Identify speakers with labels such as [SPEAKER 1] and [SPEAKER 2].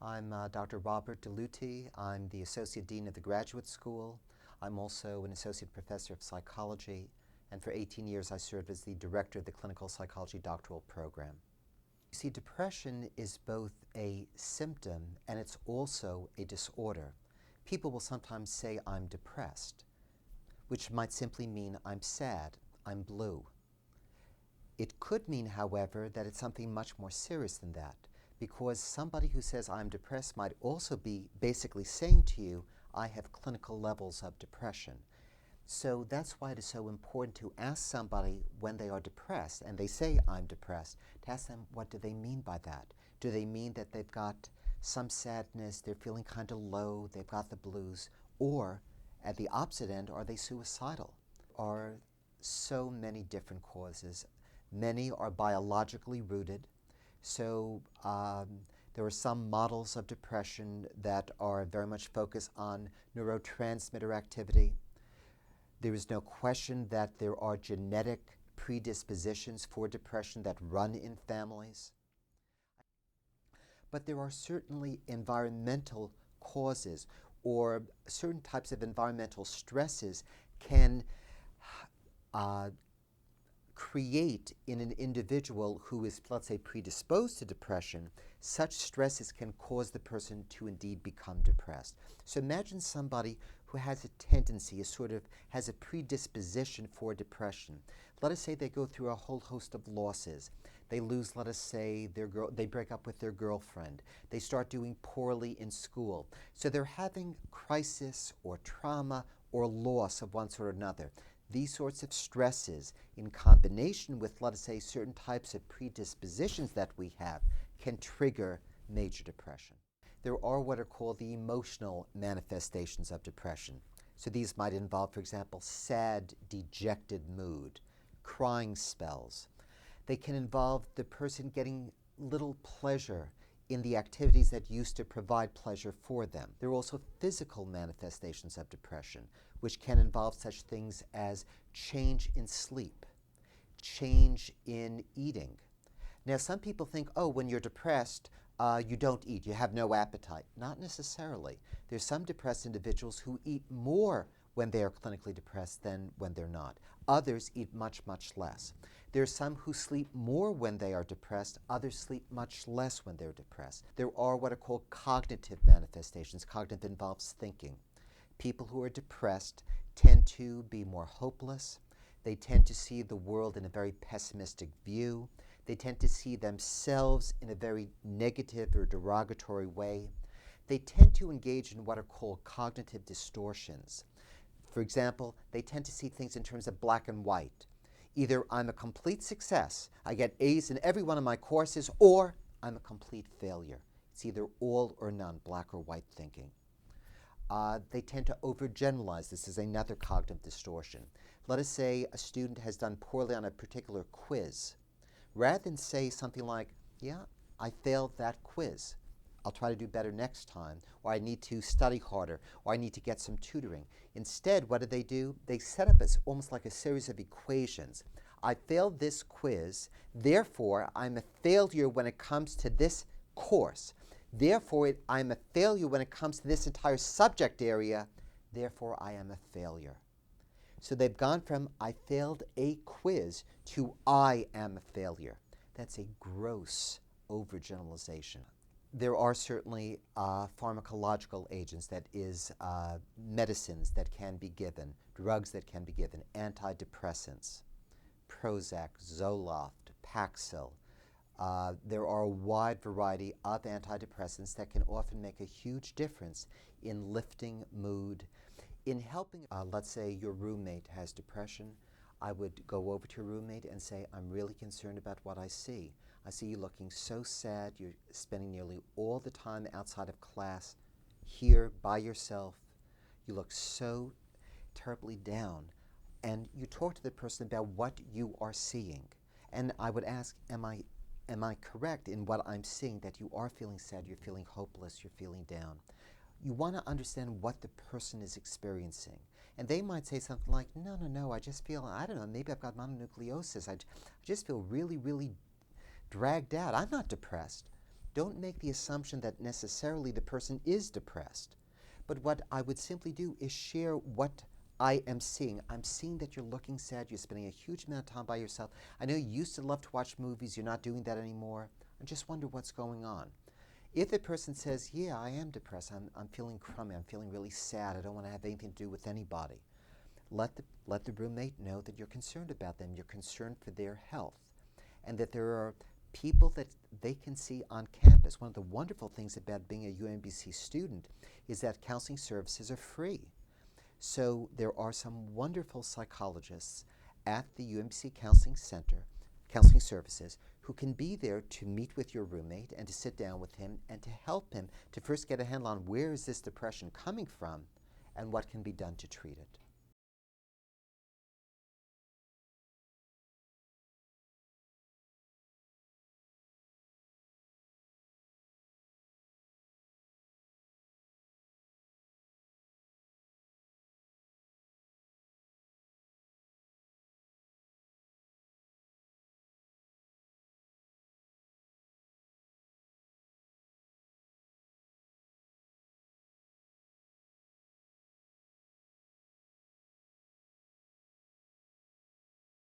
[SPEAKER 1] I'm Dr. Robert DeLuti. I'm the Associate Dean of the Graduate School. I'm also an Associate Professor of Psychology, and for 18 years I served as the Director of the Clinical Psychology Doctoral Program. You see, depression is both a symptom and it's also a disorder. People will sometimes say, I'm depressed, which might simply mean I'm sad, I'm blue. It could mean, however, that it's something much more serious than that, because somebody who says I'm depressed might also be basically saying to you, I have clinical levels of depression. So that's why it is so important to ask somebody when they are depressed and they say I'm depressed, to ask them what do they mean by that. Do they mean that they've got some sadness, they're feeling kind of low, they've got the blues, or at the opposite end, are they suicidal? Are so many different causes. Many are biologically rooted. So there are some models of depression that are very much focused on neurotransmitter activity. There is no question that there are genetic predispositions for depression that run in families. But there are certainly environmental causes, or certain types of environmental stresses can create in an individual who is, let's say, predisposed to depression, such stresses can cause the person to indeed become depressed. So imagine somebody who has a tendency, has a predisposition for depression. Let us say they go through a whole host of losses. They lose, let us say, they break up with their girlfriend. They start doing poorly in school. So they're having crisis or trauma or loss of one sort or another. These sorts of stresses, in combination with, let us say, certain types of predispositions that we have, can trigger major depression. There are what are called the emotional manifestations of depression. So these might involve, for example, sad, dejected mood, crying spells. They can involve the person getting little pleasure in the activities that used to provide pleasure for them. There are also physical manifestations of depression, which can involve such things as change in sleep, change in eating. Now, some people think, oh, when you're depressed, you don't eat, you have no appetite. Not necessarily. There's some depressed individuals who eat more when they are clinically depressed than when they're not. Others eat much, much less. There are some who sleep more when they are depressed, others sleep much less when they're depressed. There are what are called cognitive manifestations. Cognitive involves thinking. People who are depressed tend to be more hopeless. They tend to see the world in a very pessimistic view. They tend to see themselves in a very negative or derogatory way. They tend to engage in what are called cognitive distortions. For example, they tend to see things in terms of black and white. Either I'm a complete success, I get A's in every one of my courses, or I'm a complete failure. It's either all or none, black or white thinking. They tend to overgeneralize. This is another cognitive distortion. Let us say a student has done poorly on a particular quiz. Rather than say something like, yeah, I failed that quiz, I'll try to do better next time, or I need to study harder, or I need to get some tutoring. Instead, what do? They set up almost like a series of equations. I failed this quiz, therefore I'm a failure when it comes to this course. Therefore, I'm a failure when it comes to this entire subject area. Therefore, I am a failure. So they've gone from I failed a quiz to I am a failure. That's a gross overgeneralization. There are certainly pharmacological agents, that is, medicines that can be given, drugs that can be given, antidepressants, Prozac, Zoloft, Paxil. There are a wide variety of antidepressants that can often make a huge difference in lifting mood, in helping. Let's say your roommate has depression. I would go over to your roommate and say, I'm really concerned about what I see. I see you looking so sad. You're spending nearly all the time outside of class here by yourself. You look so terribly down. And you talk to the person about what you are seeing. And I would ask, am I correct in what I'm seeing, that you are feeling sad, you're feeling hopeless, you're feeling down? You want to understand what the person is experiencing. And they might say something like, no, I just feel, I don't know, maybe I've got mononucleosis. I just feel really, really dragged out. I'm not depressed. don't make the assumption that necessarily the person is depressed. But what I would simply do is share what I am seeing. I'm seeing that you're looking sad, you're spending a huge amount of time by yourself. I know you used to love to watch movies, you're not doing that anymore. I just wonder what's going on. If the person says, yeah, I am depressed, I'm feeling crummy, I'm feeling really sad, I don't want to have anything to do with anybody, let the roommate know that you're concerned about them, you're concerned for their health, and that there are people that they can see on campus. One of the wonderful things about being a UMBC student is that counseling services are free. So there are some wonderful psychologists at the UMBC Counseling Center, Counseling Services, who can be there to meet with your roommate and to sit down with him and to help him to first get a handle on where is this depression coming from and what can be done to treat it.